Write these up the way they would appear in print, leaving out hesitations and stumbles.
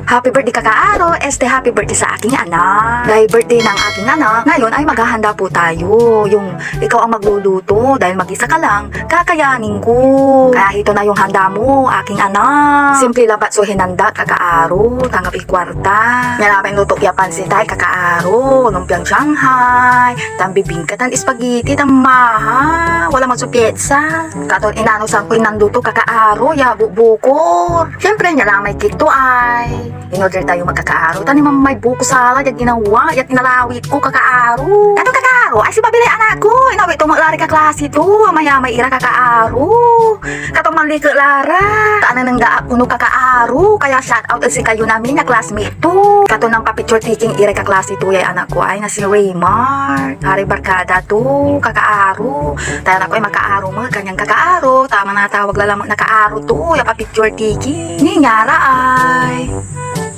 Happy birthday kakaaro, happy birthday sa aking anak. Dahil birthday ng aking anak, ngayon ay maghahanda po tayo. Yung ikaw ang magluluto dahil mag-isa ka lang, kakayanin ko. Kaya ito na yung handa mo, aking anak. Simple labat so hinanda kakaaro, tanggap ikwarta. Yan namin luto ya pansitay kakaaro, lumpiang Shanghai, tambibingkatan spaghetti, tamaha, wala man so pizza. Katon inano sa ko nanduto kakaaro, ya bubukor. Siyempre niya lang may kito ay. In-order tayo magkakaaro. Tani may buko salad at ginawa. At inalawit ko kakaaro. Ano kakaaro? Ay si babili anak ko. Inawit to maglari ka klase to. Maya may ira kakaaro. Katong malika lara. Taan nang daap kuno kakaaro. Kaya shout out si kayo namin na classmate to. Katong nang papicture taking ira ka klase to. Yay anak ko ay na si Raymart. Hari barkada to. Kakaaro. Tayo anak ko ay makaaro mo. Kanyang kakaaro. Tama na tawag lalamang na kaaro to. Ya papicture taking. Ninyara ay.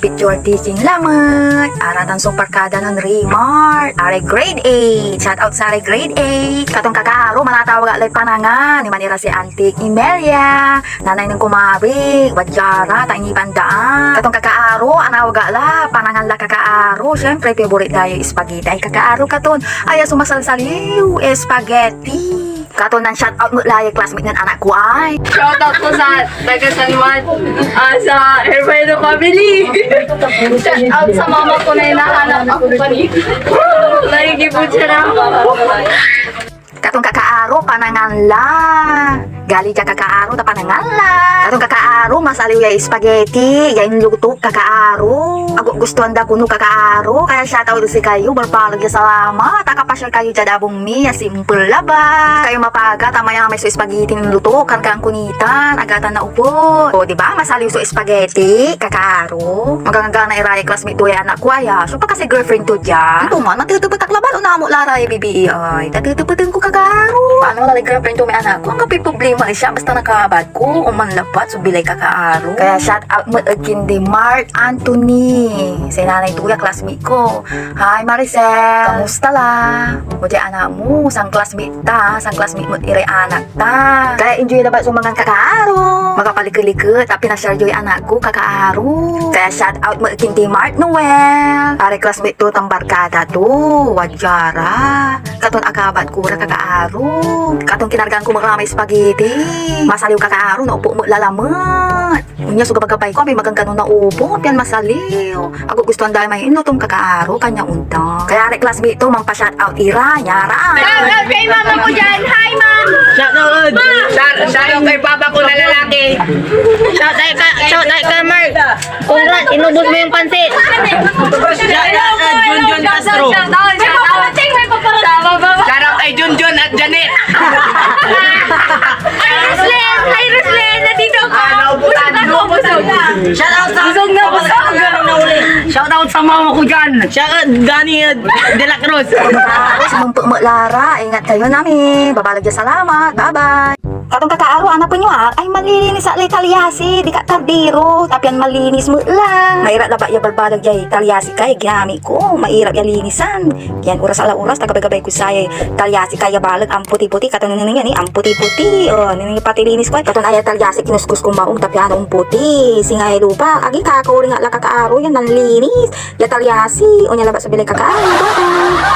Picture teaching lamang. Aratan song parkada ng Raymart. Are grade 8. Shout out sa are grade 8. Katong kakaaro, manatawag alay panangan. Ni manira si Auntie Imelia. Nanay ng kumabig. Wadjara, taingi pandaan. Katong kakaaro, anawag ala. Panangan la kakaaro. Siyempre, favorite tayo spaghetti. Ay kakaaro katon. Ay sumasalsaliw. Spaghetti. Katon ng shout out mo laya classmate ng anak ko ay. Shout out po sa taga San Juan, sa Hermano family. Shout out sa mama ko na hinahanap ako kanina. Nagigibot siya na. Katong kakaaro, panangan la. Gali ka kakaaro, ta panangan la. Katong kakaaro, masaliw ya spaghetti. Yain luto kakaaro. Ako gustuhan da kuno kakaaro. Kaya shoutout si kayo, barpalag ya salamat. Takapasyal kayo dyan dabong mi, simple laba. Kayo mapaga, tamaya may so spaghetti ng luto. Kargang kunitan, agatan na upo. O diba, masaliw so spaghetti, kakaaro. Magagana iraya classmate to ya anak ko ay. So pa kasi girlfriend to dyan. Ito man, natutupot aklaban o namo laray bibi ay. Natutupotin ko kakaaro. Paano wala girlfriend to may anak ko? Ang kapi problema ay siya basta nakabad ko. Umanlapat, so bilay kakaaro. Kaya shout out mo again di Mark Anthony. Si nanay tuya, classmate ko. Hi Maricel, kamusta la? O di anak mo, sang classmate ta, sang classmate mo ire anak ta. Kaya enjoy na ba sa mga kakaaro? Magkapalikot-likot, tapi na-share joy anak ko kakaaro. Kaya shout out mo again di Mark Noel. Pare classmate to, tambarkada to. Wadjara. Katon akabat ko ra kakaaro. Katong kinargaan ko maramay spaghetti. Masaliw kakaaro, naupo mo lalamat. Unya so gabagabay ko, may magangganon na upo, piyan masaliw. Ako gusto ang dahil may inutong kakaaro, kanya unta. Kaya classmate to, mang pa-shout out ira, nyara. Shout out kay mama ko dyan. Hi ma'am. Shout out! Shout out kay papa ko na lalaki. Shout out kay Mark. Congrats, inubos mo yung pansit. Shout out kay Junjun Castro. Shout out. Shout out kay Junjun at Janet. Hi Ruslen. Nandito ka. Shout out sa Busog na busog. Shout out sa mama ko dyan. Shout out Gani De La Cruz. Sumumpo mo Lara, ingat kayo namin. Babalag ya salamat, bye-bye. Katong kakaaro, anak po nyo ay malilinis sa talyasi, di ka tardiro, tapian malinis mo lang. Mairap na ba yung barbalag ya talyasi kay ginamit ko, mairap ya linisan. Yan, oras ala oras, tagabay-gabay ko saya talyasi kaya balag, ang puti-puti, katong niningan ni, ang puti-puti, niningan pati linis ko. Katong ay talyasi, kinuskus kong maong tapian ang puti, singay lupa, agi kakauring ala kakaaro, yan, nanlinis, ya talyasi, o niya labas sa bilay kakaaro, bye-bye.